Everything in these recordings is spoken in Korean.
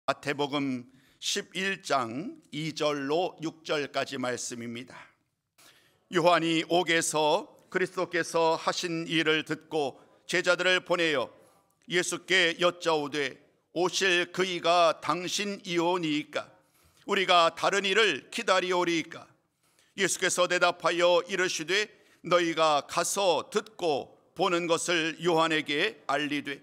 마태복음 11장 2절로 6절까지 말씀입니다. 요한이 옥에서 그리스도께서 하신 일을 듣고 제자들을 보내어 예수께 여짜오되 오실 그이가 당신이오니이까? 우리가 다른 이를 기다리오리이까? 예수께서 대답하여 이르시되 너희가 가서 듣고 보는 것을 요한에게 알리되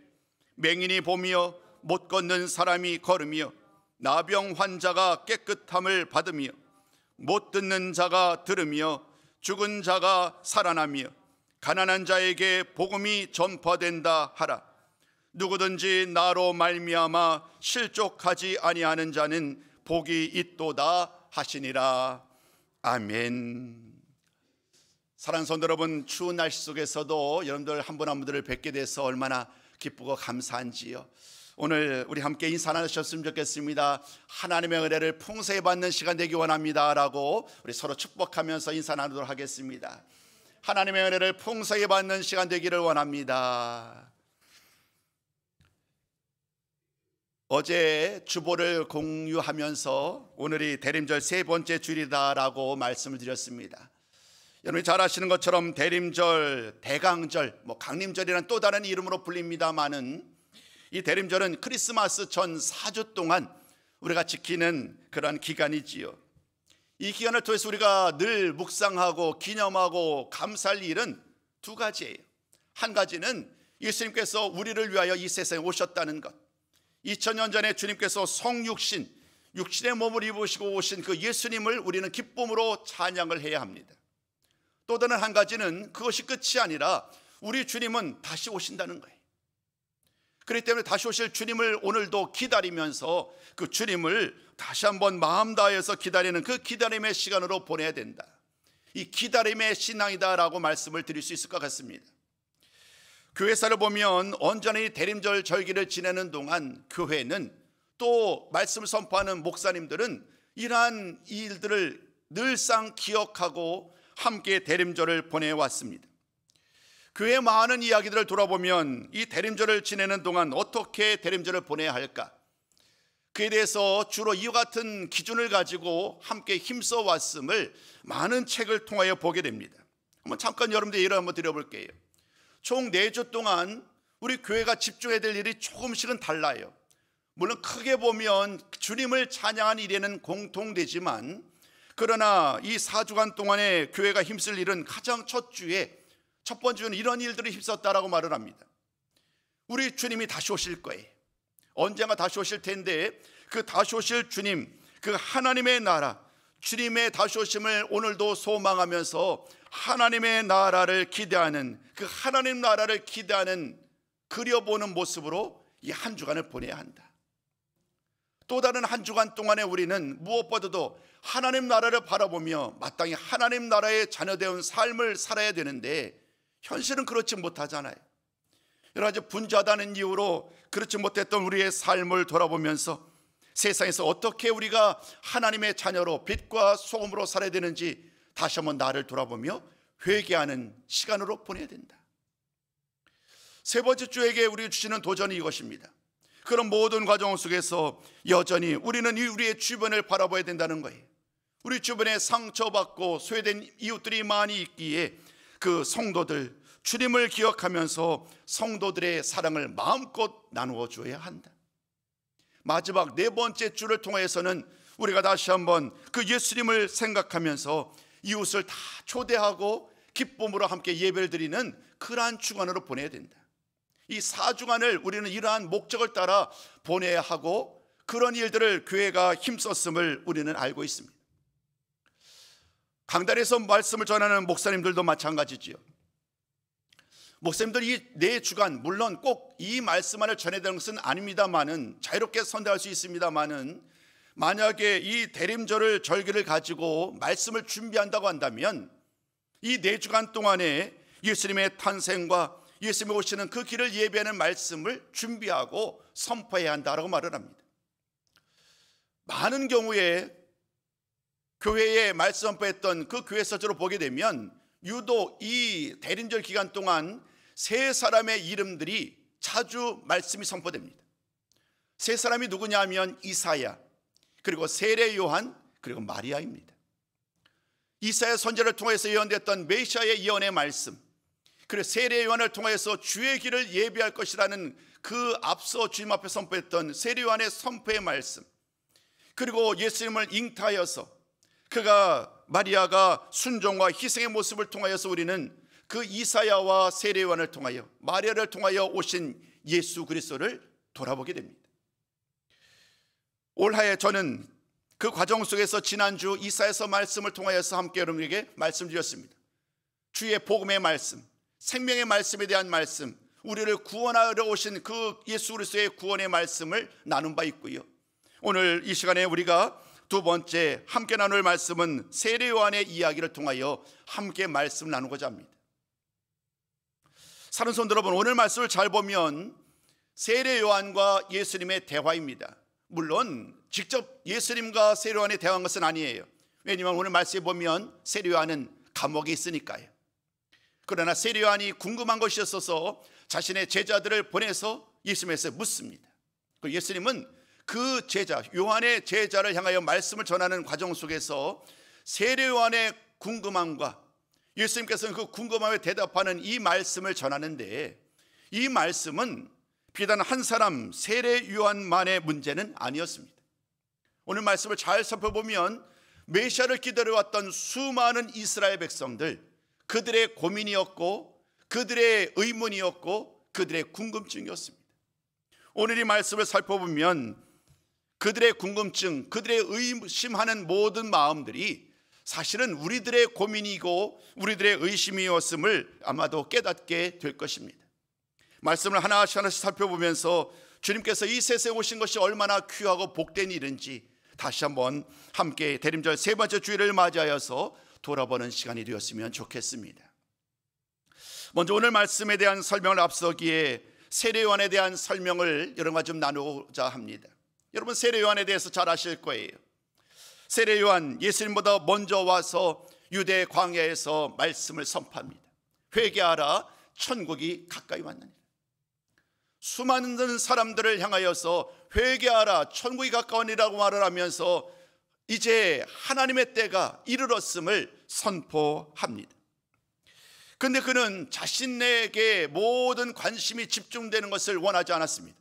맹인이 보며 못 걷는 사람이 걸으며 나병 환자가 깨끗함을 받으며 못 듣는 자가 들으며 죽은 자가 살아나며 가난한 자에게 복음이 전파된다 하라. 누구든지 나로 말미암아 실족하지 아니하는 자는 복이 있도다 하시니라. 아멘. 사랑하는 성도 여러분, 추운 날씨 속에서도 여러분들 한 분 한 분들을 뵙게 돼서 얼마나 기쁘고 감사한지요. 오늘 우리 함께 인사 나누셨으면 좋겠습니다. 하나님의 은혜를 풍성히 받는 시간 되기 원합니다 라고 우리 서로 축복하면서 인사 나누도록 하겠습니다. 하나님의 은혜를 풍성히 받는 시간 되기를 원합니다. 어제 주보를 공유하면서 오늘이 대림절 세 번째 주일이다라고 말씀을 드렸습니다. 여러분이 잘 아시는 것처럼 대림절, 대강절, 강림절이라는 또 다른 이름으로 불립니다마는 이 대림절은 크리스마스 전 4주 동안 우리가 지키는 그런 기간이지요. 이 기간을 통해서 우리가 늘 묵상하고 기념하고 감사할 일은 두 가지예요. 한 가지는 예수님께서 우리를 위하여 이 세상에 오셨다는 것, 2000년 전에 주님께서 성육신, 육신의 몸을 입으시고 오신 그 예수님을 우리는 기쁨으로 찬양을 해야 합니다. 또 다른 한 가지는 그것이 끝이 아니라 우리 주님은 다시 오신다는 거예요. 그렇기 때문에 다시 오실 주님을 오늘도 기다리면서 그 주님을 다시 한번 마음 다해서 기다리는 그 기다림의 시간으로 보내야 된다. 이 기다림의 신앙이다라고 말씀을 드릴 수 있을 것 같습니다. 교회사를 보면 언제나 이 대림절 절기를 지내는 동안 교회는 또 말씀을 선포하는 목사님들은 이러한 일들을 늘상 기억하고 함께 대림절을 보내왔습니다. 교회의 많은 이야기들을 돌아보면 이 대림절을 지내는 동안 어떻게 대림절을 보내야 할까? 그에 대해서 주로 이와 같은 기준을 가지고 함께 힘써 왔음을 많은 책을 통하여 보게 됩니다. 한번 잠깐 여러분들 예를 한번 드려볼게요. 총 4주 동안 우리 교회가 집중해야 될 일이 조금씩은 달라요. 물론 크게 보면 주님을 찬양하는 일에는 공통되지만, 그러나 이 4주간 동안에 교회가 힘쓸 일은 가장 첫 주에 첫 번째 주는 이런 일들을 힘썼다라고 말을 합니다. 우리 주님이 다시 오실 거예요. 언젠가 다시 오실 텐데 그 다시 오실 주님, 그 하나님의 나라, 주님의 다시 오심을 오늘도 소망하면서 하나님의 나라를 기대하는, 그 하나님 나라를 기대하는, 그려보는 모습으로 이 한 주간을 보내야 한다. 또 다른 한 주간 동안에 우리는 무엇보다도 하나님 나라를 바라보며 마땅히 하나님 나라의 자녀되어 삶을 살아야 되는데 현실은 그렇지 못하잖아요. 여러 가지 분주하다는 이유로 그렇지 못했던 우리의 삶을 돌아보면서 세상에서 어떻게 우리가 하나님의 자녀로 빛과 소금으로 살아야 되는지 다시 한번 나를 돌아보며 회개하는 시간으로 보내야 된다. 세 번째 주에게 우리가 주시는 도전이 이것입니다. 그런 모든 과정 속에서 여전히 우리는 우리의 주변을 바라봐야 된다는 거예요. 우리 주변에 상처받고 소외된 이웃들이 많이 있기에 그 성도들, 주님을 기억하면서 성도들의 사랑을 마음껏 나누어 줘야 한다. 마지막 네 번째 주를 통해서는 우리가 다시 한번 그 예수님을 생각하면서 이웃을 다 초대하고 기쁨으로 함께 예배를 드리는 그러한 주간으로 보내야 된다. 이 4주간을 우리는 이러한 목적을 따라 보내야 하고 그런 일들을 교회가 힘썼음을 우리는 알고 있습니다. 강단에서 말씀을 전하는 목사님들도 마찬가지지요. 목사님들이 이 4주간 물론 꼭 이 말씀만을 전해야 되는 것은 아닙니다만은, 자유롭게 선택할 수 있습니다만은, 만약에 이 대림절을 절기를 가지고 말씀을 준비한다고 한다면 이 4주간 동안에 예수님의 탄생과 예수님이 오시는 그 길을 예배하는 말씀을 준비하고 선포해야 한다라고 말을 합니다. 많은 경우에 교회에 말씀 선포했던 그 교회 서적으로 보게 되면 유독 이 대림절 기간 동안 세 사람의 이름들이 자주 말씀이 선포됩니다. 세 사람이 누구냐 하면 이사야, 그리고 세례 요한, 그리고 마리아입니다. 이사야 선지자를 통해서 예언됐던 메시아의 예언의 말씀, 그리고 세례 요한을 통해서 주의 길을 예비할 것이라는 그 앞서 주님 앞에 선포했던 세례 요한의 선포의 말씀, 그리고 예수님을 잉타하여서 마리아가 순종과 희생의 모습을 통하여서 우리는 그 이사야와 세례 요한을 통하여 마리아를 통하여 오신 예수 그리스도를 돌아보게 됩니다. 올해 저는 그 과정 속에서 지난주 이사야서 말씀을 통하여서 함께 여러분에게 말씀드렸습니다. 주의 복음의 말씀, 생명의 말씀에 대한 말씀, 우리를 구원하러 오신 그 예수 그리스도의 구원의 말씀을 나눈 바 있고요. 오늘 이 시간에 우리가 두 번째 함께 나눌 말씀은 세례 요한의 이야기를 통하여 함께 말씀을 나누고자 합니다. 사는 성도 여러분, 오늘 말씀을 잘 보면 세례 요한과 예수님의 대화입니다. 물론 직접 예수님과 세례 요한이 대화한 것은 아니에요. 왜냐하면 오늘 말씀에 보면 세례 요한은 감옥에 있으니까요. 그러나 세례 요한이 궁금한 것이 있어서 자신의 제자들을 보내서 예수님에게 묻습니다. 예수님은 그 제자, 요한의 제자를 향하여 말씀을 전하는 과정 속에서 세례 요한의 궁금함과 예수님께서는 그 궁금함에 대답하는 이 말씀을 전하는데, 이 말씀은 비단 한 사람 세례 요한만의 문제는 아니었습니다. 오늘 말씀을 잘 살펴보면 메시아를 기다려왔던 수많은 이스라엘 백성들, 그들의 고민이었고 그들의 의문이었고 그들의 궁금증이었습니다. 오늘 이 말씀을 살펴보면 그들의 궁금증, 그들의 의심하는 모든 마음들이 사실은 우리들의 고민이고 우리들의 의심이었음을 아마도 깨닫게 될 것입니다. 말씀을 하나씩 살펴보면서 주님께서 이 세상에 오신 것이 얼마나 귀하고 복된 일인지 다시 한번 함께 대림절 세 번째 주일을 맞이하여서 돌아보는 시간이 되었으면 좋겠습니다. 먼저 오늘 말씀에 대한 설명을 앞서기에 세례 요한에 대한 설명을 여러분과 좀 나누고자 합니다. 여러분, 세례 요한에 대해서 잘 아실 거예요. 세례 요한, 예수님보다 먼저 와서 유대 광야에서 말씀을 선포합니다. 회개하라, 천국이 가까이 왔느니라. 수많은 사람들을 향하여서 회개하라, 천국이 가까우니라고 말을 하면서 이제 하나님의 때가 이르렀음을 선포합니다. 그런데 그는 자신에게 모든 관심이 집중되는 것을 원하지 않았습니다.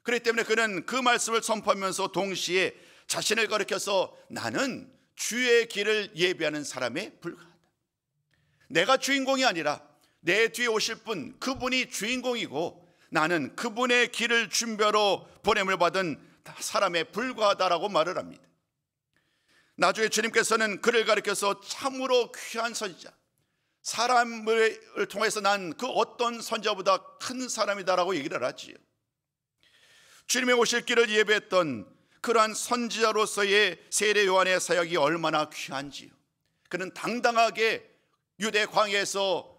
그렇기 때문에 그는 그 말씀을 선포하면서 동시에 자신을 가리켜서 나는 주의 길을 예비하는 사람에 불과하다. 내가 주인공이 아니라 내 뒤에 오실 분, 그분이 주인공이고 나는 그분의 길을 준비하러 보냄을 받은 사람에 불과하다라고 말을 합니다. 나중에 주님께서는 그를 가리켜서 참으로 귀한 선지자, 사람을 통해서 난 그 어떤 선지자보다 큰 사람이다라고 얘기를 하지요. 주님의 오실 길을 예배했던 그러한 선지자로서의 세례 요한의 사역이 얼마나 귀한지요. 그는 당당하게 유대 광야에서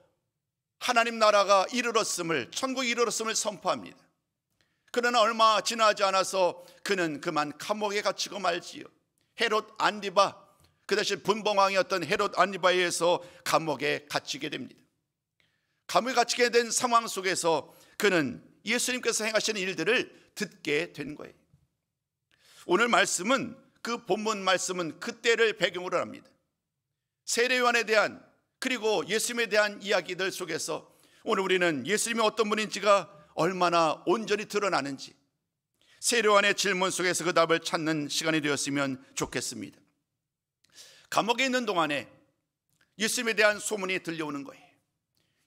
하나님 나라가 이르렀음을, 천국이 이르렀음을 선포합니다. 그러나 얼마 지나지 않아서 그는 그만 감옥에 갇히고 말지요. 헤롯 안디바, 그 대신 분봉왕이었던 헤롯 안디바에 의해서 감옥에 갇히게 됩니다. 감옥에 갇히게 된 상황 속에서 그는 예수님께서 행하시는 일들을 듣게 된 거예요. 오늘 말씀은, 그 본문 말씀은 그때를 배경으로 합니다. 세례 요한에 대한, 그리고 예수님에 대한 이야기들 속에서 오늘 우리는 예수님이 어떤 분인지가 얼마나 온전히 드러나는지 세례 요한의 질문 속에서 그 답을 찾는 시간이 되었으면 좋겠습니다. 감옥에 있는 동안에 예수님에 대한 소문이 들려오는 거예요.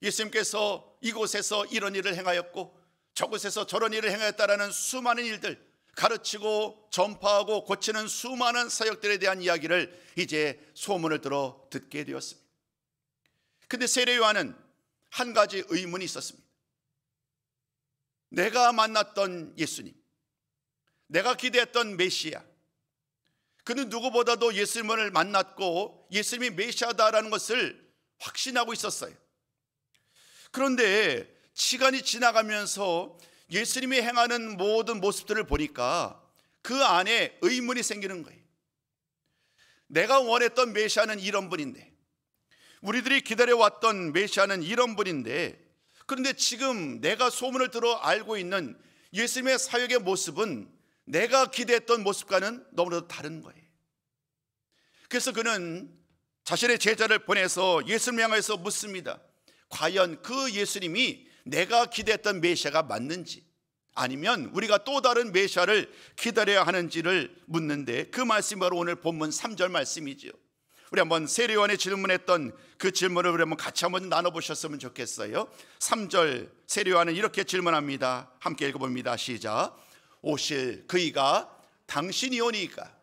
예수님께서 이곳에서 이런 일을 행하였고 저곳에서 저런 일을 행하였다라는 수많은 일들, 가르치고 전파하고 고치는 수많은 사역들에 대한 이야기를 이제 소문을 들어 듣게 되었습니다. 근데 세례 요한은 한 가지 의문이 있었습니다. 내가 만났던 예수님, 내가 기대했던 메시아, 그는 누구보다도 예수님을 만났고 예수님이 메시아다라는 것을 확신하고 있었어요. 그런데 시간이 지나가면서 예수님이 행하는 모든 모습들을 보니까 그 안에 의문이 생기는 거예요. 내가 원했던 메시아는 이런 분인데, 우리들이 기다려왔던 메시아는 이런 분인데, 그런데 지금 내가 소문을 들어 알고 있는 예수님의 사역의 모습은 내가 기대했던 모습과는 너무나도 다른 거예요. 그래서 그는 자신의 제자를 보내서 예수님을 향해서 묻습니다. 과연 그 예수님이 내가 기대했던 메시아가 맞는지, 아니면 우리가 또 다른 메시아를 기다려야 하는지를 묻는데, 그 말씀이 바로 오늘 본문 3절 말씀이죠. 우리 한번 세례요한이 질문했던 그 질문을 우리 한번 같이 한번 나눠보셨으면 좋겠어요. 3절 세례요한은 이렇게 질문합니다. 함께 읽어봅니다. 시작. 오실 그이가 당신이오니까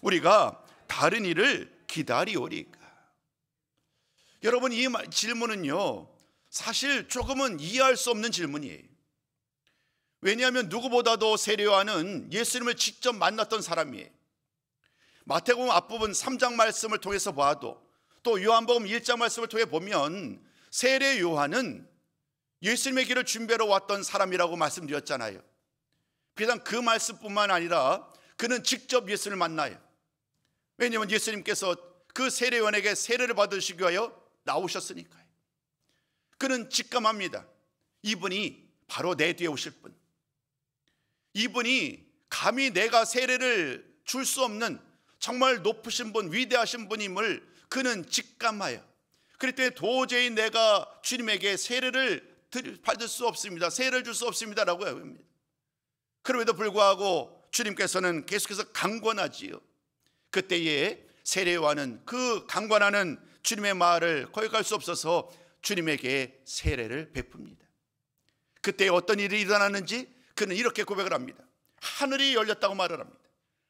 우리가 다른 이를 기다리오리까. 여러분, 이 질문은요, 사실 조금은 이해할 수 없는 질문이에요. 왜냐하면 누구보다도 세례요한은 예수님을 직접 만났던 사람이에요. 마태복음 앞부분 3장 말씀을 통해서 봐도, 또 요한복음 1장 말씀을 통해 보면 세례요한은 예수님의 길을 준비하러 왔던 사람이라고 말씀드렸잖아요. 비단 그 말씀뿐만 아니라 그는 직접 예수를 만나요. 왜냐하면 예수님께서 그 세례요한에게 세례를 받으시기 위하여 나오셨으니까요. 그는 직감합니다. 이분이 바로 내 뒤에 오실 분, 이분이 감히 내가 세례를 줄 수 없는 정말 높으신 분, 위대하신 분임을 그는 직감하여, 그렇기 때문에 도저히 내가 주님에게 세례를 받을 수 없습니다, 세례를 줄 수 없습니다 라고 합니다. 그럼에도 불구하고 주님께서는 계속해서 강권하지요. 그때에 세례요한은 그 강권하는 주님의 말을 거역할 수 없어서 주님에게 세례를 베풉니다. 그때 어떤 일이 일어나는지 그는 이렇게 고백을 합니다. 하늘이 열렸다고 말을 합니다.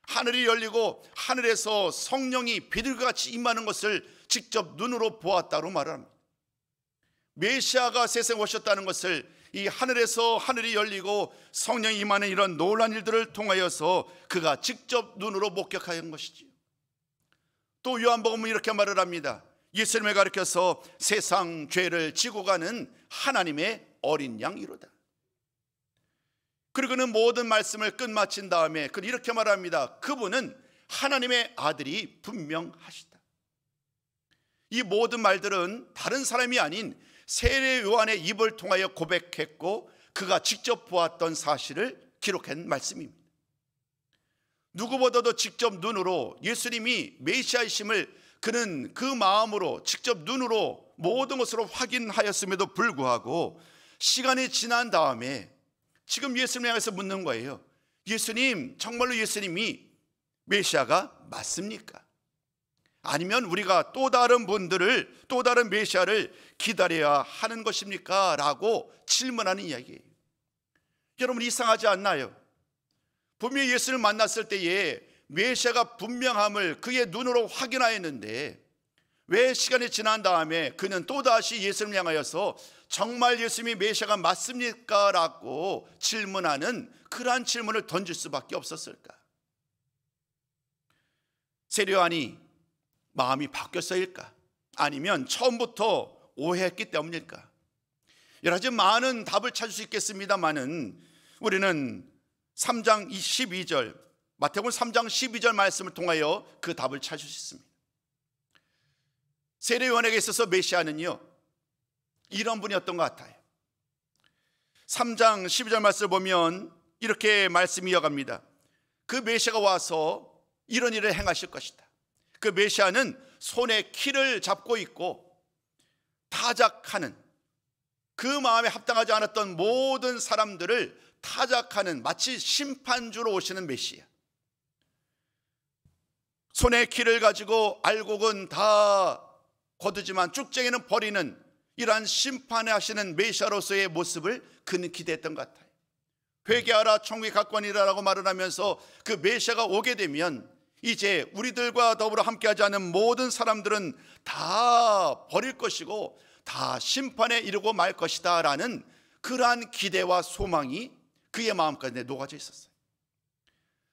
하늘이 열리고 하늘에서 성령이 비둘기같이 임하는 것을 직접 눈으로 보았다고 말을 합니다. 메시아가 세상에 오셨다는 것을 이 하늘에서 하늘이 열리고 성령이 임하는 이런 놀라운 일들을 통하여서 그가 직접 눈으로 목격한 것이지요. 또 요한복음은 이렇게 말을 합니다. 예수님을 가리켜서 세상 죄를 지고 가는 하나님의 어린 양이로다. 그리고는 모든 말씀을 끝마친 다음에 그는 이렇게 말합니다. 그분은 하나님의 아들이 분명하시다. 이 모든 말들은 다른 사람이 아닌 세례 요한의 입을 통하여 고백했고 그가 직접 보았던 사실을 기록한 말씀입니다. 누구보다도 직접 눈으로 예수님이 메시아이심을 그는 그 마음으로 직접 눈으로 모든 것으로 확인하였음에도 불구하고 시간이 지난 다음에 지금 예수님을 향해서 묻는 거예요. 예수님, 정말로 예수님이 메시아가 맞습니까? 아니면 우리가 또 다른 분들을, 또 다른 메시아를 기다려야 하는 것입니까? 라고 질문하는 이야기예요. 여러분, 이상하지 않나요? 분명히 예수를 만났을 때에 메시아가 분명함을 그의 눈으로 확인하였는데 왜 시간이 지난 다음에 그는 또다시 예수님을 향하여서 정말 예수님이 메시아가 맞습니까? 라고 질문하는 그러한 질문을 던질 수밖에 없었을까? 세례요한이 마음이 바뀌었어일까? 아니면 처음부터 오해했기 때문일까? 여러 가지 많은 답을 찾을 수 있겠습니다만은 우리는 3장 12절, 마태복음 3장 12절 말씀을 통하여 그 답을 찾을 수 있습니다. 세례요한에게 있어서 메시아는요, 이런 분이었던 것 같아요. 3장 12절 말씀을 보면 이렇게 말씀이 이어갑니다. 그 메시아가 와서 이런 일을 행하실 것이다. 그 메시아는 손에 키를 잡고 있고 타작하는, 그 마음에 합당하지 않았던 모든 사람들을 타작하는, 마치 심판주로 오시는 메시아. 손에 키를 가지고 알곡은 다 거두지만 쭉쟁이는 버리는 이러한 심판하시는 메시아로서의 모습을 그는 기대했던 것 같아요. 회개하라 천국이 가까우니라라고 말을 하면서 그 메시아가 오게 되면 이제 우리들과 더불어 함께하지 않은 모든 사람들은 다 버릴 것이고 다 심판에 이르고 말 것이다 라는 그러한 기대와 소망이 그의 마음까지 녹아져 있었어요.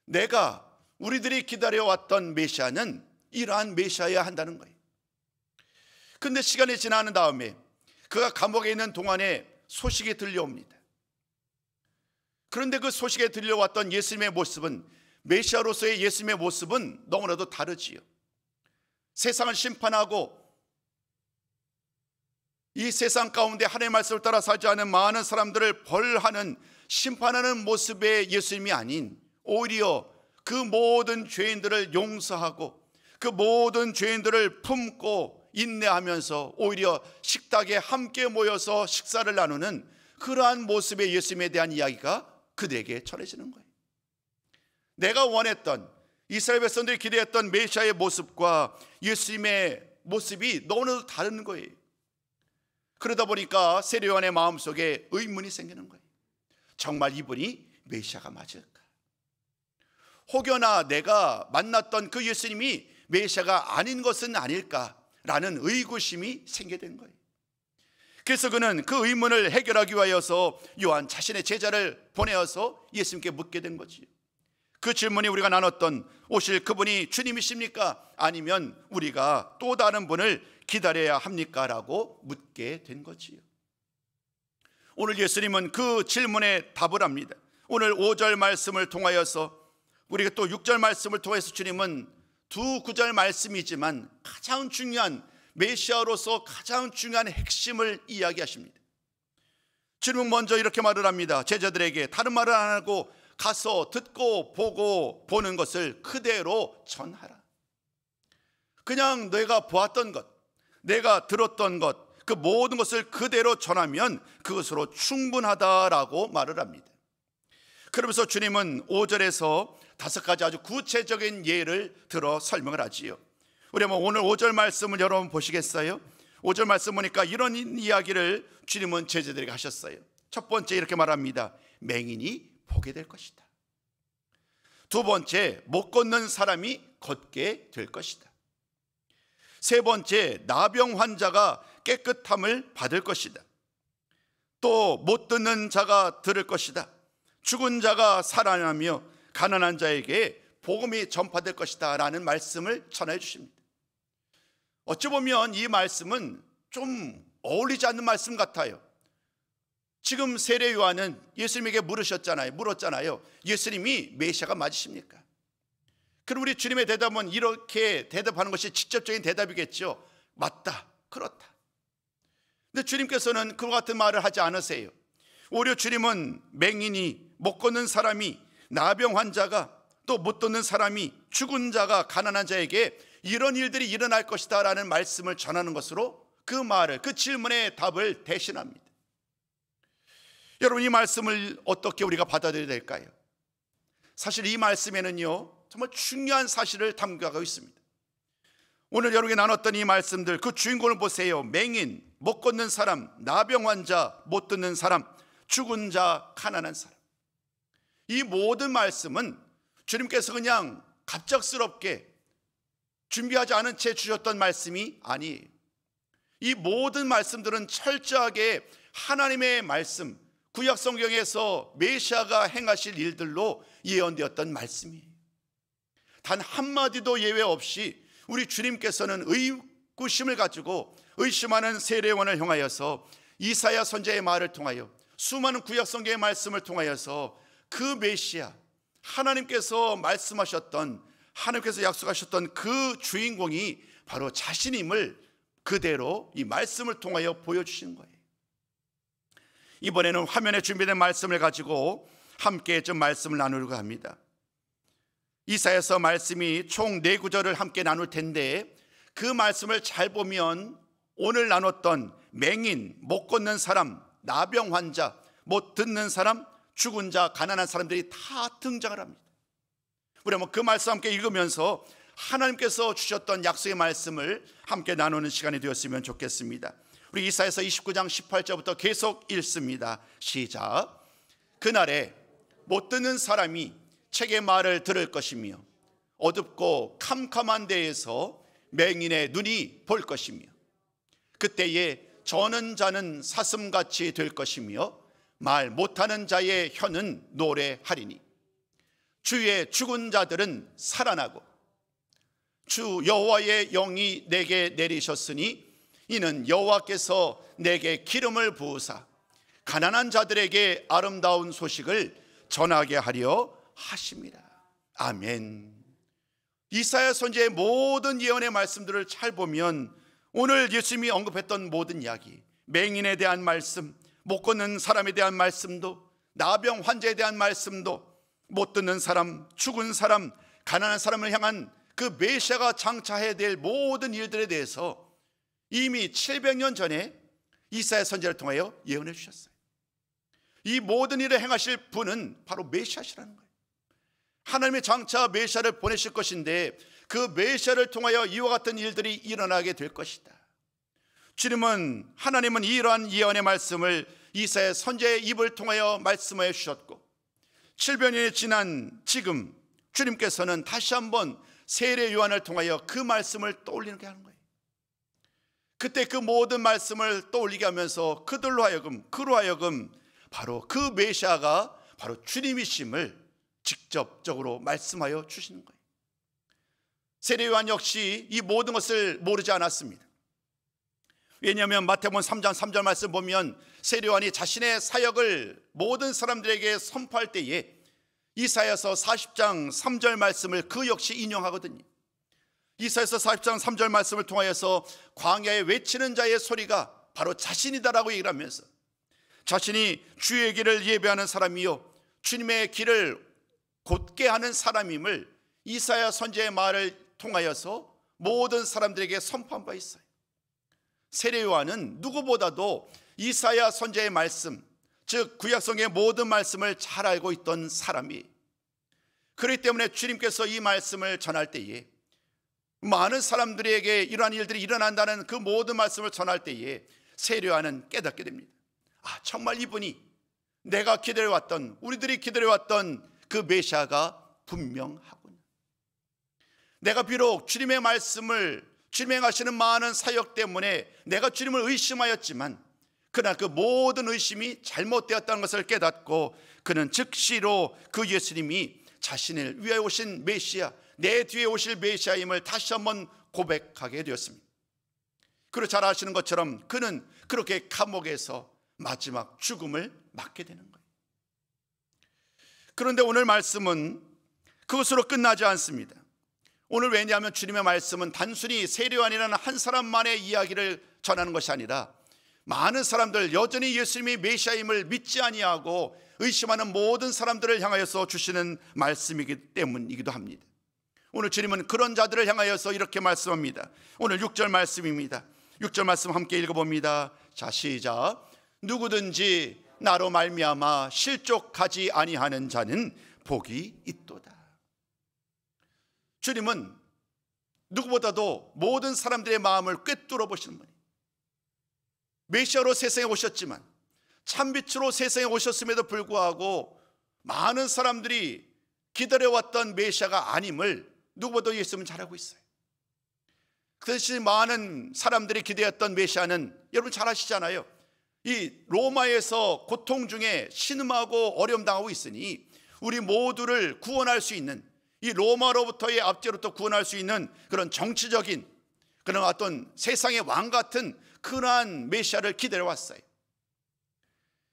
내가, 우리들이 기다려왔던 메시아는 이러한 메시아여야 한다는 거예요. 근데 시간이 지나는 다음에 그가 감옥에 있는 동안에 소식이 들려옵니다. 그런데 그 소식에 들려왔던 예수님의 모습은, 메시아로서의 예수님의 모습은 너무나도 다르지요. 세상을 심판하고 이 세상 가운데 하나님의 말씀을 따라 살지 않은 많은 사람들을 벌하는 심판하는 모습의 예수님이 아닌 오히려 그 모든 죄인들을 용서하고 그 모든 죄인들을 품고 인내하면서 오히려 식탁에 함께 모여서 식사를 나누는 그러한 모습의 예수님에 대한 이야기가 그들에게 전해지는 거예요. 내가 원했던, 이스라엘 백성들이 기대했던 메시아의 모습과 예수님의 모습이 너무나도 다른 거예요. 그러다 보니까 세례요한의 마음속에 의문이 생기는 거예요. 정말 이분이 메시아가 맞을까? 혹여나 내가 만났던 그 예수님이 메시아가 아닌 것은 아닐까라는 의구심이 생기게 된 거예요. 그래서 그는 그 의문을 해결하기 위하여서 요한 자신의 제자를 보내어서 예수님께 묻게 된 거지요. 그 질문이 우리가 나눴던 오실 그분이 주님이십니까? 아니면 우리가 또 다른 분을 기다려야 합니까? 라고 묻게 된 거지요. 오늘 예수님은 그 질문에 답을 합니다. 오늘 5절 말씀을 통하여서, 우리가 또 6절 말씀을 통해서 주님은 두 구절 말씀이지만 가장 중요한, 메시아로서 가장 중요한 핵심을 이야기하십니다. 주님은 먼저 이렇게 말을 합니다. 제자들에게 다른 말을 안 하고 가서 듣고 보고 보는 것을 그대로 전하라. 그냥 내가 보았던 것, 내가 들었던 것, 그 모든 것을 그대로 전하면 그것으로 충분하다라고 말을 합니다. 그러면서 주님은 5절에서 5가지 아주 구체적인 예를 들어 설명을 하지요. 우리 한번 오늘 5절 말씀을 여러분 보시겠어요? 5절 말씀 보니까 이런 이야기를 주님은 제자들에게 하셨어요. 첫 번째 이렇게 말합니다. 맹인이 보게 될 것이다. 두 번째, 못 걷는 사람이 걷게 될 것이다. 세 번째, 나병 환자가 깨끗함을 받을 것이다. 또 못 듣는 자가 들을 것이다. 죽은 자가 살아나며 가난한 자에게 복음이 전파될 것이다 라는 말씀을 전해 주십니다. 어찌 보면 이 말씀은 좀 어울리지 않는 말씀 같아요. 지금 세례 요한은 예수님에게 물었잖아요. 예수님이 메시아가 맞으십니까? 그럼 우리 주님의 대답은 이렇게 대답하는 것이 직접적인 대답이겠죠. 맞다, 그렇다. 근데 주님께서는 그와 같은 말을 하지 않으세요. 오히려 주님은 맹인이, 못 걷는 사람이, 나병 환자가, 또 못 듣는 사람이, 죽은 자가, 가난한 자에게 이런 일들이 일어날 것이다 라는 말씀을 전하는 것으로 그 말을, 그 질문의 답을 대신합니다. 여러분, 이 말씀을 어떻게 우리가 받아들여야 될까요? 사실 이 말씀에는요 정말 중요한 사실을 담겨가고 있습니다. 오늘 여러분이 나눴던 이 말씀들, 그 주인공을 보세요. 맹인, 못 걷는 사람, 나병 환자, 못 듣는 사람, 죽은 자, 가난한 사람. 이 모든 말씀은 주님께서 그냥 갑작스럽게 준비하지 않은 채 주셨던 말씀이 아니에요. 이 모든 말씀들은 철저하게 하나님의 말씀, 구약 성경에서 메시아가 행하실 일들로 예언되었던 말씀이에요. 단 한마디도 예외 없이 우리 주님께서는 의구심을 가지고 의심하는 세례요한을 향하여서 이사야 선지자의 말을 통하여, 수많은 구약 성경의 말씀을 통하여서 그 메시아, 하나님께서 말씀하셨던, 하나님께서 약속하셨던 그 주인공이 바로 자신임을 그대로 이 말씀을 통하여 보여주신 거예요. 이번에는 화면에 준비된 말씀을 가지고 함께 좀 말씀을 나누려고 합니다. 이사야서 말씀이 총 4구절을 함께 나눌 텐데, 그 말씀을 잘 보면 오늘 나눴던 맹인, 못 걷는 사람, 나병 환자, 못 듣는 사람, 죽은 자, 가난한 사람들이 다 등장을 합니다. 우리 한번 그 말씀 함께 읽으면서 하나님께서 주셨던 약속의 말씀을 함께 나누는 시간이 되었으면 좋겠습니다. 우리 이사야서 29장 18절부터 계속 읽습니다. 시작. 그날에 못 듣는 사람이 책의 말을 들을 것이며 어둡고 캄캄한 데에서 맹인의 눈이 볼 것이며 그때에 저는 자는 사슴같이 될 것이며 말 못하는 자의 혀는 노래하리니 주의 죽은 자들은 살아나고 주 여호와의 영이 내게 내리셨으니 이는 여호와께서 내게 기름을 부으사 가난한 자들에게 아름다운 소식을 전하게 하려 하십니다. 아멘. 이사야 선지자의 모든 예언의 말씀들을 잘 보면 오늘 예수님이 언급했던 모든 이야기, 맹인에 대한 말씀, 못 걷는 사람에 대한 말씀도, 나병 환자에 대한 말씀도 못 듣는 사람, 죽은 사람, 가난한 사람을 향한 그 메시아가 장차해야 될 모든 일들에 대해서 이미 700년 전에 이사야 선지자를 통하여 예언해 주셨어요. 이 모든 일을 행하실 분은 바로 메시아시라는 거예요. 하나님의 장차 메시아를 보내실 것인데 그 메시아를 통하여 이와 같은 일들이 일어나게 될 것이다. 하나님은 이러한 예언의 말씀을 이사야 선지자의 입을 통하여 말씀하여 주셨고 700년이 지난 지금 주님께서는 다시 한번 세례 요한을 통하여 그 말씀을 떠올리게 하는 거예요. 그때 그 모든 말씀을 떠올리게 하면서 그로 하여금 바로 그 메시아가 바로 주님이심을 직접적으로 말씀하여 주시는 거예요. 세례 요한 역시 이 모든 것을 모르지 않았습니다. 왜냐하면 마태복음 3장 3절 말씀 보면 세례 요한이 자신의 사역을 모든 사람들에게 선포할 때에 이사야서 40장 3절 말씀을 그 역시 인용하거든요. 이사야서 40장 3절 말씀을 통하여서 광야에 외치는 자의 소리가 바로 자신이다라고 얘기를 하면서 자신이 주의 길을 예배하는 사람이요 주님의 길을 곧게 하는 사람임을 이사야 선지자의 말을 통하여서 모든 사람들에게 선포한 바 있어요. 세례 요한은 누구보다도 이사야 선지자의 말씀, 즉 구약성경의 모든 말씀을 잘 알고 있던 사람이, 그렇기 때문에 주님께서 이 말씀을 전할 때에 많은 사람들에게 이러한 일들이 일어난다는 그 모든 말씀을 전할 때에 세례 요한은 깨닫게 됩니다. 정말 이분이 내가 기다려왔던, 우리들이 기다려왔던 그 메시아가 분명하구나. 내가 비록 주님의 말씀을, 주님 행하시는 많은 사역 때문에 내가 주님을 의심하였지만 그러나 그 모든 의심이 잘못되었다는 것을 깨닫고 그는 즉시로 그 예수님이 자신을 위하여 오신 메시아, 내 뒤에 오실 메시아임을 다시 한번 고백하게 되었습니다. 그리고 잘 아시는 것처럼 그는 그렇게 감옥에서 마지막 죽음을 맞게 되는 거예요. 그런데 오늘 말씀은 그것으로 끝나지 않습니다. 오늘 왜냐하면 주님의 말씀은 단순히 세례 요한이라는 한 사람만의 이야기를 전하는 것이 아니라 많은 사람들, 여전히 예수님이 메시아임을 믿지 아니하고 의심하는 모든 사람들을 향하여서 주시는 말씀이기 때문이기도 합니다. 오늘 주님은 그런 자들을 향하여서 이렇게 말씀합니다. 오늘 6절 말씀입니다. 6절 말씀 함께 읽어봅니다. 자, 시작. 누구든지 나로 말미암아 실족하지 아니하는 자는 복이 있도다. 주님은 누구보다도 모든 사람들의 마음을 꿰뚫어 보시는 분이에요. 메시아로 세상에 오셨지만 참빛으로 세상에 오셨음에도 불구하고 많은 사람들이 기다려왔던 메시아가 아님을 누구보다 예수님은 잘 알고 있어요. 그것이 많은 사람들이 기대했던 메시아는 여러분 잘 아시잖아요. 이 로마에서 고통 중에 신음하고 어려움 당하고 있으니 우리 모두를 구원할 수 있는, 이 로마로부터의 압제로부터 구원할 수 있는 그런 정치적인 그런 어떤 세상의 왕 같은 그러한 메시아를 기다려 왔어요.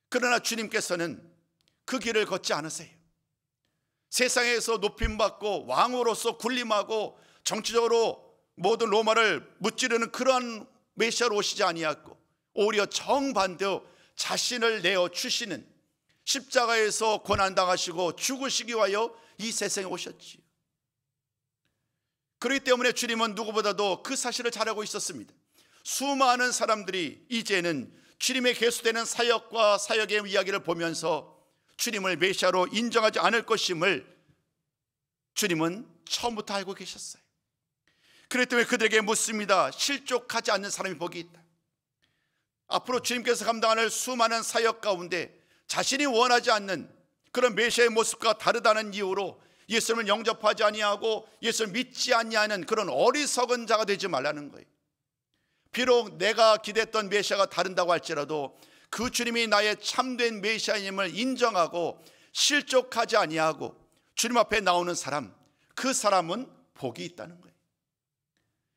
그러나 주님께서는 그 길을 걷지 않으세요. 세상에서 높임받고 왕으로서 군림하고 정치적으로 모든 로마를 무찌르는 그러한 메시아로 오시지 아니하고 오히려 정반대로 자신을 내어 주시는, 십자가에서 고난당하시고 죽으시기 위하여 이 세상에 오셨지요. 그렇기 때문에 주님은 누구보다도 그 사실을 잘 알고 있었습니다. 수많은 사람들이 이제는 주님의 계속되는 사역과 사역의 이야기를 보면서 주님을 메시아로 인정하지 않을 것임을 주님은 처음부터 알고 계셨어요. 그렇기 때문에 그들에게 묻습니다. 실족하지 않는 사람이 복이 있다. 앞으로 주님께서 감당하는 수많은 사역 가운데 자신이 원하지 않는 그런 메시아의 모습과 다르다는 이유로 예수님을 영접하지 아니하고 예수를 믿지 아니하는 그런 어리석은 자가 되지 말라는 거예요. 비록 내가 기대했던 메시아가 다른다고 할지라도 그 주님이 나의 참된 메시아임을 인정하고 실족하지 아니하고 주님 앞에 나오는 사람, 그 사람은 복이 있다는 거예요.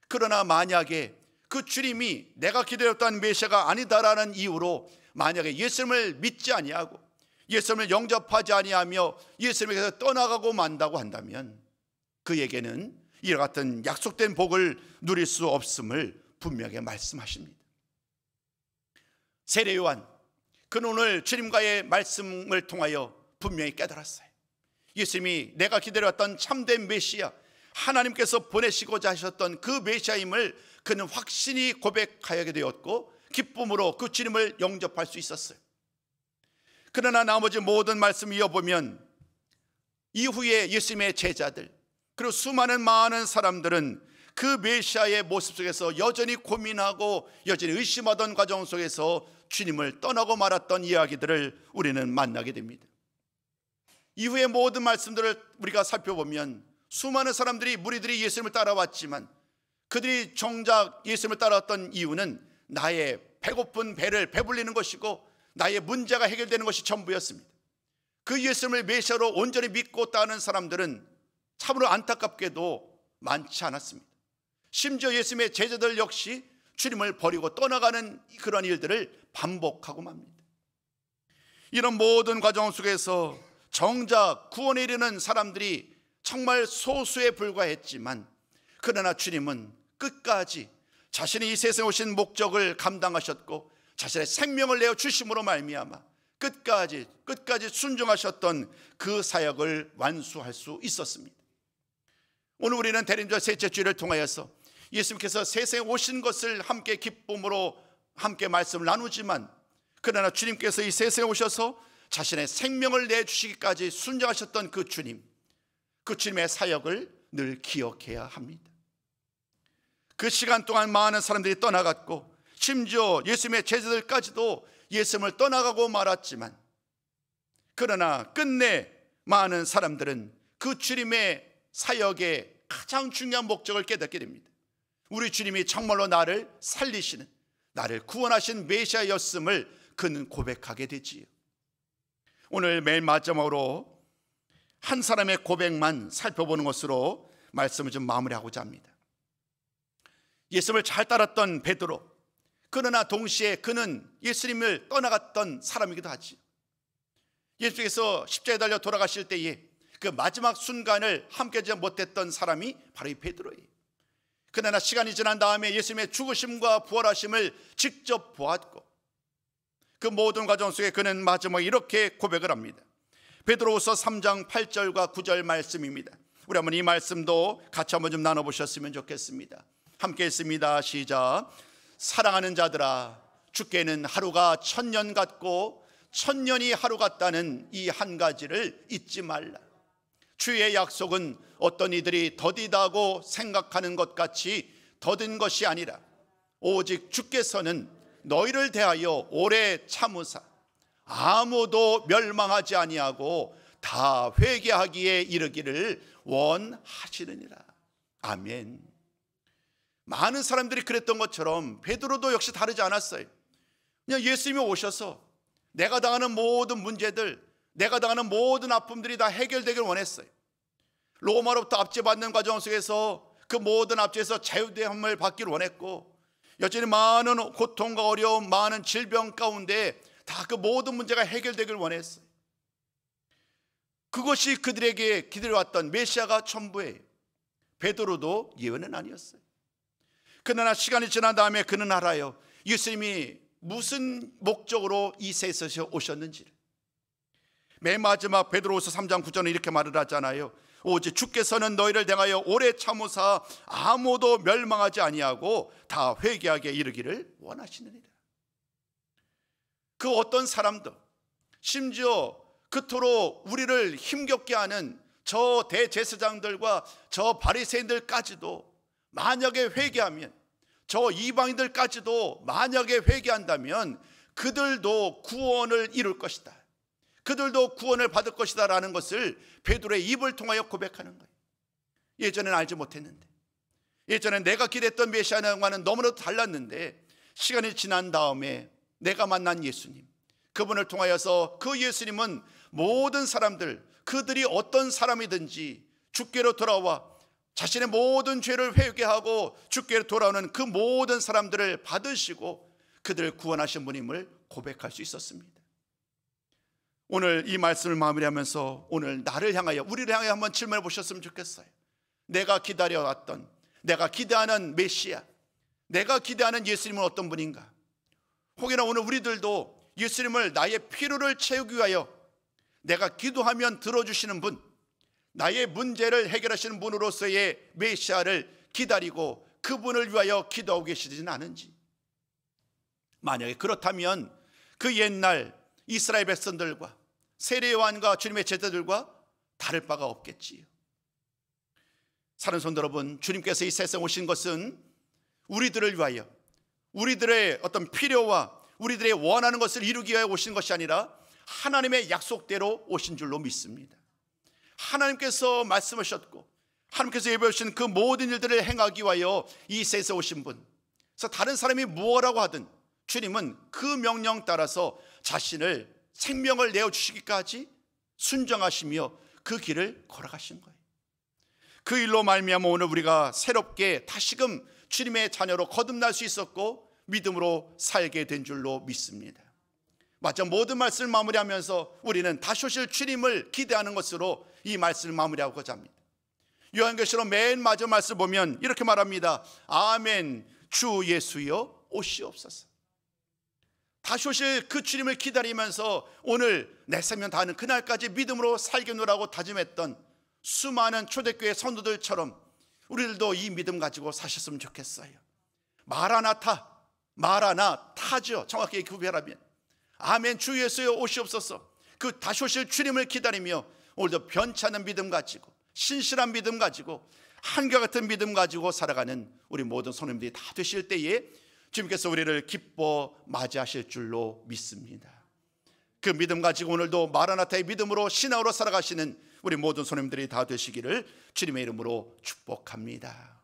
그러나 만약에 그 주님이 내가 기다렸던 메시아가 아니다라는 이유로 만약에 예수님을 믿지 아니하고 예수님을 영접하지 아니하며 예수님에게서 떠나가고 만다고 한다면 그에게는 이와 같은 약속된 복을 누릴 수 없음을 분명히 말씀하십니다. 세례 요한, 그는 오늘 주님과의 말씀을 통하여 분명히 깨달았어요. 예수님이 내가 기다려왔던 참된 메시아, 하나님께서 보내시고자 하셨던 그 메시아임을 그는 확신히 고백하게 되었고 기쁨으로 그 주님을 영접할 수 있었어요. 그러나 나머지 모든 말씀 이어보면 이후에 예수님의 제자들 그리고 수많은 많은 사람들은 그 메시아의 모습 속에서 여전히 고민하고 여전히 의심하던 과정 속에서 주님을 떠나고 말았던 이야기들을 우리는 만나게 됩니다. 이후의 모든 말씀들을 우리가 살펴보면 수많은 사람들이 무리들이 예수님을 따라왔지만 그들이 정작 예수님을 따라왔던 이유는 나의 배고픈 배를 배불리는 것이고 나의 문제가 해결되는 것이 전부였습니다. 그 예수님을 메시아로 온전히 믿고 따르는 사람들은 참으로 안타깝게도 많지 않았습니다. 심지어 예수님의 제자들 역시 주님을 버리고 떠나가는 그런 일들을 반복하고 맙니다. 이런 모든 과정 속에서 정작 구원에 이르는 사람들이 정말 소수에 불과했지만 그러나 주님은 끝까지 자신이 이 세상에 오신 목적을 감당하셨고 자신의 생명을 내어 주심으로 말미암아 끝까지 순종하셨던 그 사역을 완수할 수 있었습니다. 오늘 우리는 대림절 셋째 주일을 통하여서 예수님께서 세상에 오신 것을 함께 기쁨으로 함께 말씀을 나누지만 그러나 주님께서 이 세상에 오셔서 자신의 생명을 내주시기까지 순종하셨던 그 주님의 사역을 늘 기억해야 합니다. 그 시간 동안 많은 사람들이 떠나갔고 심지어 예수님의 제자들까지도 예수님을 떠나가고 말았지만 그러나 끝내 많은 사람들은 그 주님의 사역의 가장 중요한 목적을 깨닫게 됩니다. 우리 주님이 정말로 나를 살리시는, 나를 구원하신 메시아였음을 그는 고백하게 되지요. 오늘 맨 마지막으로 한 사람의 고백만 살펴보는 것으로 말씀을 좀 마무리하고자 합니다. 예수님을 잘 따랐던 베드로, 그러나 동시에 그는 예수님을 떠나갔던 사람이기도 하지. 예수께서 십자가에 달려 돌아가실 때에 그 마지막 순간을 함께하지 못했던 사람이 바로 이 베드로예요. 그러나 시간이 지난 다음에 예수님의 죽으심과 부활하심을 직접 보았고 그 모든 과정 속에 그는 마지막에 이렇게 고백을 합니다. 베드로후서 3장 8절과 9절 말씀입니다. 우리 한번 이 말씀도 같이 한번 좀 나눠보셨으면 좋겠습니다. 함께 읽습니다. 시작. 사랑하는 자들아, 주께는 하루가 1000년 같고 1000년이 하루 같다는 이 한 가지를 잊지 말라. 주의 약속은 어떤 이들이 더디다고 생각하는 것 같이 더딘 것이 아니라 오직 주께서는 너희를 대하여 오래 참으사 아무도 멸망하지 아니하고 다 회개하기에 이르기를 원하시느니라. 아멘. 많은 사람들이 그랬던 것처럼 베드로도 역시 다르지 않았어요. 그냥 예수님이 오셔서 내가 당하는 모든 문제들, 내가 당하는 모든 아픔들이 다 해결되길 원했어요. 로마로부터 압제받는 과정 속에서 그 모든 압제에서 자유됨을 받기를 원했고 여전히 많은 고통과 어려움, 많은 질병 가운데 다 그 모든 문제가 해결되길 원했어요. 그것이 그들에게 기다려왔던 메시아가 전부예요. 베드로도 예외는 아니었어요. 그러나 시간이 지난 다음에 그는 알아요. 예수님이 무슨 목적으로 이 세상에 오셨는지를. 맨 마지막 베드로후서 3장 9절은 이렇게 말을 하잖아요. 오직 주께서는 너희를 향하여 오래 참으사 아무도 멸망하지 아니하고 다 회개하게 이르기를 원하시느니라. 그 어떤 사람도 심지어 그토록 우리를 힘겹게 하는 저 대제사장들과 저 바리새인들까지도 만약에 회개하면, 저 이방인들까지도 만약에 회개한다면 그들도 구원을 이룰 것이다, 그들도 구원을 받을 것이다 라는 것을 베드로의 입을 통하여 고백하는 거예요. 예전에는 알지 못했는데, 예전에 내가 기대했던 메시아와는 너무나도 달랐는데 시간이 지난 다음에 내가 만난 예수님, 그분을 통하여서 그 예수님은 모든 사람들, 그들이 어떤 사람이든지 주께로 돌아와 자신의 모든 죄를 회개하고 주께로 돌아오는 그 모든 사람들을 받으시고 그들을 구원하신 분임을 고백할 수 있었습니다. 오늘 이 말씀을 마무리하면서 오늘 나를 향하여, 우리를 향하여 한번 질문해 보셨으면 좋겠어요. 내가 기다려왔던, 내가 기대하는 메시아, 내가 기대하는 예수님은 어떤 분인가? 혹여나 오늘 우리들도 예수님을 나의 필요를 채우기 위하여 내가 기도하면 들어주시는 분, 나의 문제를 해결하시는 분으로서의 메시아를 기다리고 그분을 위하여 기도하고 계시지는 않은지. 만약에 그렇다면 그 옛날 이스라엘 백성들과 세례 요한과 주님의 제자들과 다를 바가 없겠지요. 사랑하는 성도 여러분, 주님께서 이 세상에 오신 것은 우리들을 위하여, 우리들의 어떤 필요와 우리들의 원하는 것을 이루기 위하여 오신 것이 아니라 하나님의 약속대로 오신 줄로 믿습니다. 하나님께서 말씀하셨고 하나님께서 예배하신 그 모든 일들을 행하기 위하여 이 세상에 오신 분. 그래서 다른 사람이 무엇라고 하든 주님은 그 명령 따라서 자신을 생명을 내어주시기까지 순종하시며 그 길을 걸어가신 거예요. 그 일로 말미암아 오늘 우리가 새롭게 다시금 주님의 자녀로 거듭날 수 있었고 믿음으로 살게 된 줄로 믿습니다. 마저 모든 말씀을 마무리하면서 우리는 다시 오실 주님을 기대하는 것으로 이 말씀을 마무리하고자 합니다. 요한계시록 맨 마지막 말씀 보면 이렇게 말합니다. 아멘, 주 예수여 오시옵소서. 다시 오실 그 주님을 기다리면서 오늘 내 생명 다하는 그날까지 믿음으로 살겠노라고 다짐했던 수많은 초대교회 성도들처럼 우리들도 이 믿음 가지고 사셨으면 좋겠어요. 마라나타, 마라나타죠. 정확히 구별하면 아멘, 주 예수여 오시옵소서. 그 다시 오실 주님을 기다리며 오늘도 변치 않는 믿음 가지고 신실한 믿음 가지고 한결같은 믿음 가지고 살아가는 우리 모든 성도님들이 다 되실 때에 주님께서 우리를 기뻐 맞이하실 줄로 믿습니다. 그 믿음 가지고 오늘도 마라나타의 믿음으로 신앙으로 살아가시는 우리 모든 성도님들이 다 되시기를 주님의 이름으로 축복합니다.